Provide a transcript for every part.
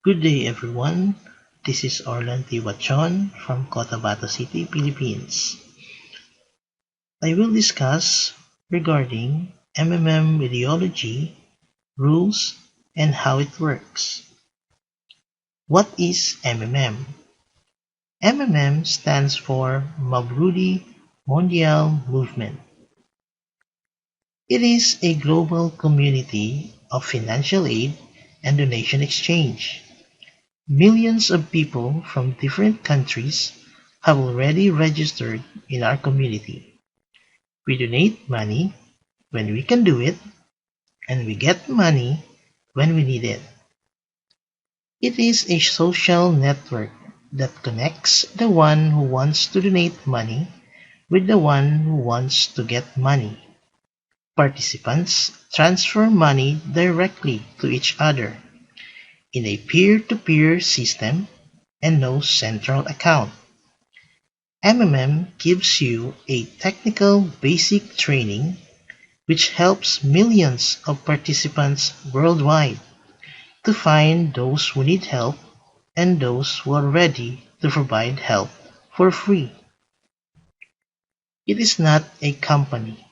Good day, everyone. This is Orlan Tiwachon from Cotabato City, Philippines. I will discuss regarding MMM ideology, rules, and how it works. What is MMM? MMM stands for Mabrudi Mondial Movement. It is a global community of financial aid and donation exchange. Millions of people from different countries have already registered in our community. We donate money when we can do it, and we get money when we need it. It is a social network that connects the one who wants to donate money with the one who wants to get money. Participants transfer money directly to each other in a peer-to-peer system and no central account. MMM gives you a technical basic training which helps millions of participants worldwide to find those who need help and those who are ready to provide help for free. It is not a company,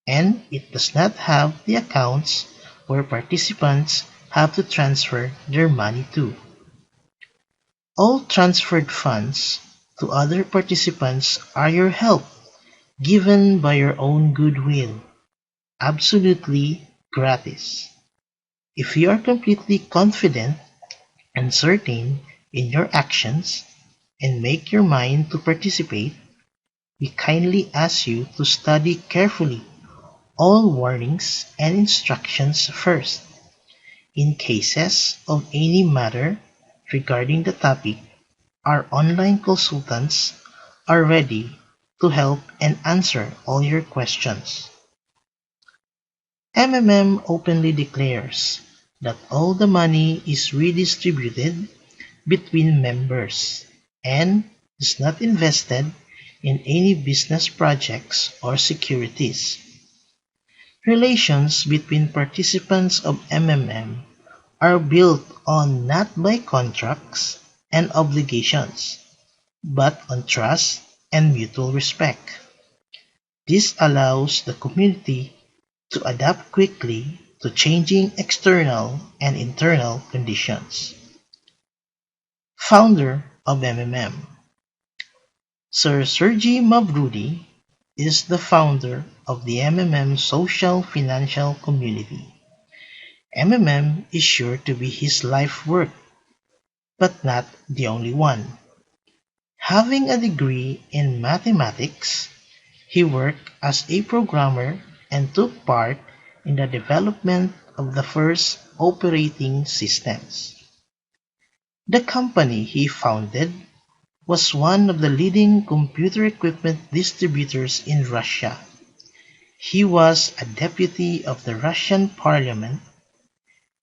and it does not have the accounts where participants have to transfer their money to. All transferred funds to other participants are your help, given by your own goodwill, absolutely gratis. If you are completely confident and certain in your actions and make your mind to participate, we kindly ask you to study carefully all warnings and instructions first. In cases of any matter regarding the topic, our online consultants are ready to help and answer all your questions. MMM openly declares that all the money is redistributed between members and is not invested in any business projects or securities. Relations between participants of MMM are built on not by contracts and obligations, but on trust and mutual respect. This allows the community to adapt quickly to changing external and internal conditions. Founder of MMM Sir Sergey Mavrudi is the founder of the MMM social financial community. MMM is sure to be his life work, but not the only one. Having a degree in mathematics, he worked as a programmer and took part in the development of the first operating systems. The company he founded was one of the leading computer equipment distributors in Russia. He was a deputy of the Russian parliament.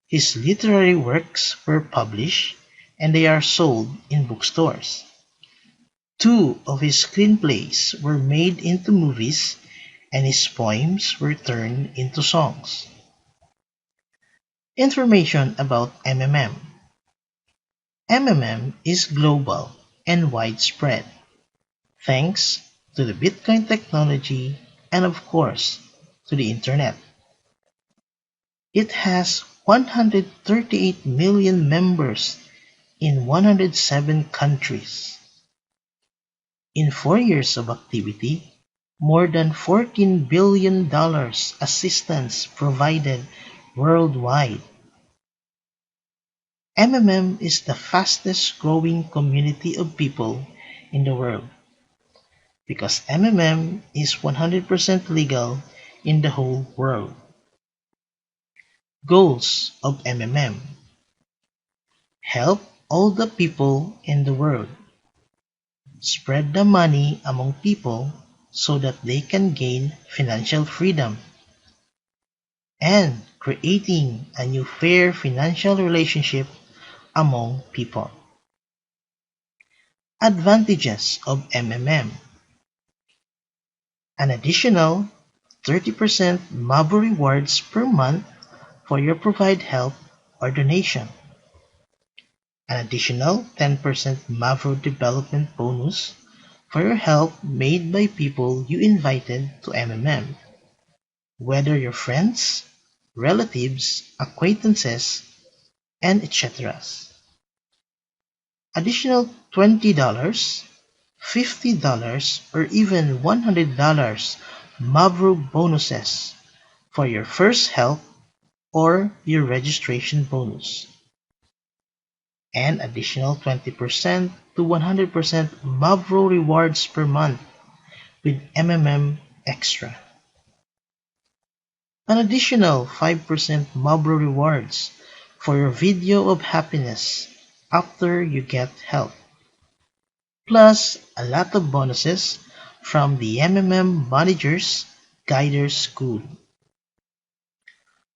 His literary works were published and they are sold in bookstores. Two of his screenplays were made into movies and his poems were turned into songs. Information about MMM. MMM is global and widespread, thanks to the Bitcoin technology and of course to the internet. It has 138 million members in 107 countries. In 4 years of activity, more than $14 billion assistance provided worldwide. MMM is the fastest growing community of people in the world because MMM is 100% legal in the whole world. Goals of MMM: help all the people in the world, spread the money among people so that they can gain financial freedom, and creating a new fair financial relationship among people. Advantages of MMM: an additional 30% MABO rewards per month for your provide help or donation. an additional 10% Mavro development bonus for your help made by people you invited to MMM, whether your friends, relatives, acquaintances, and etc. Additional $20, $50, or even $100 Mavro bonuses for your first help or your registration bonus, and additional 20% to 100% Mavro rewards per month with MMM Extra. An additional 5% Mavro rewards for your video of happiness after you get help, plus a lot of bonuses from the MMM Managers Guiders School.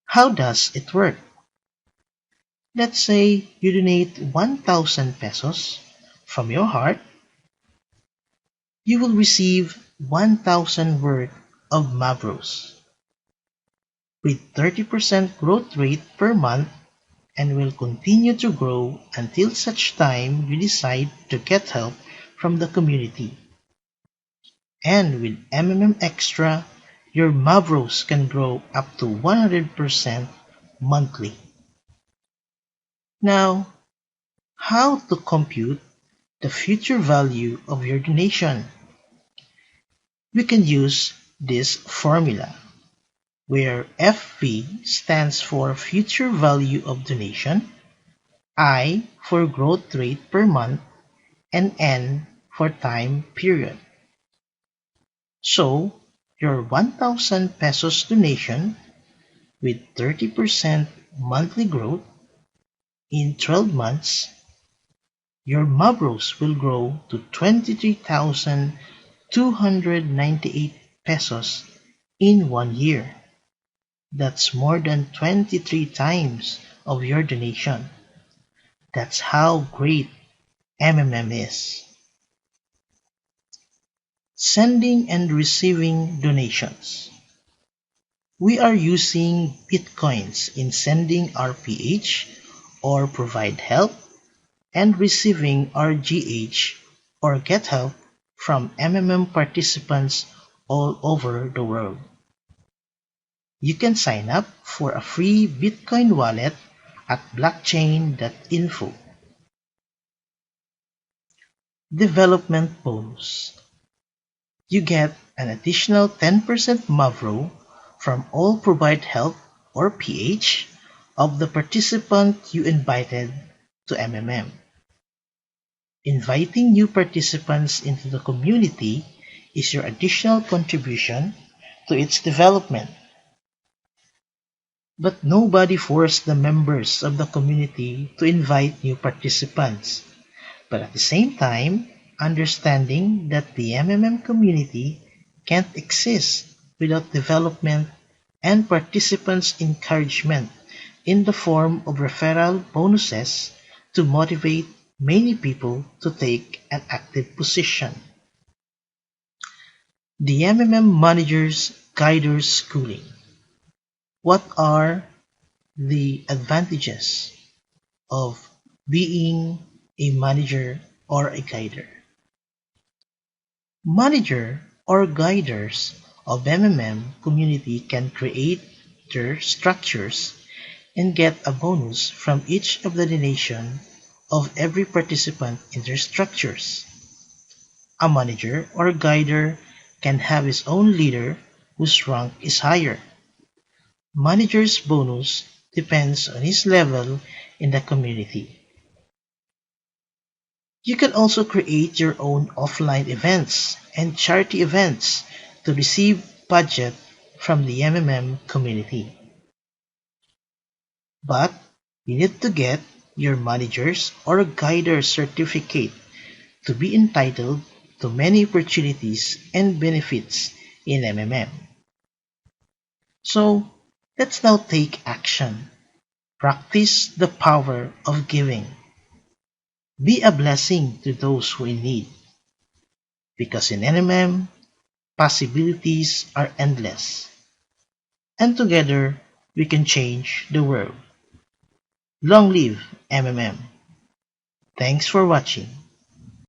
How does it work? Let's say you donate 1,000 pesos from your heart. You will receive 1,000 worth of Mavros with 30% growth rate per month, and will continue to grow until such time you decide to get help from the community. And with MMM Extra, your Mavros can grow up to 100% monthly. Now, how to compute the future value of your donation? We can use this formula, where FV stands for future value of donation, I for growth rate per month, and N for time period. So, your 1,000 pesos donation with 30% monthly growth in 12 months, your Mavros will grow to 23,298 pesos in 1 year. That's more than 23 times of your donation. That's how great MMM is. Sending and receiving donations. We are using Bitcoins in sending our PH or provide help, and receiving our GH or get help from MMM participants all over the world. You can sign up for a free Bitcoin wallet at blockchain.info. Development bonus. You get an additional 10% Mavro from all provide help or PH of the participant you invited to MMM. Inviting new participants into the community is your additional contribution to its development. But nobody forced the members of the community to invite new participants. But at the same time, understanding that the MMM community can't exist without development and participants' encouragement in the form of referral bonuses to motivate many people to take an active position. The MMM Managers Guiders Schooling. What are the advantages of being a manager or a guider? Manager or guiders of MMM community can create their structures and get a bonus from each of the donation of every participant in their structures. A manager or guider can have his own leader whose rank is higher. Manager's bonus depends on his level in the community. You can also create your own offline events and charity events to receive budget from the MMM community. But you need to get your manager's or guider's certificate to be entitled to many opportunities and benefits in MMM. So, let's now take action. Practice the power of giving. Be a blessing to those who in need. Because in MMM, possibilities are endless. And together, we can change the world. Long live MMM! Thanks for watching.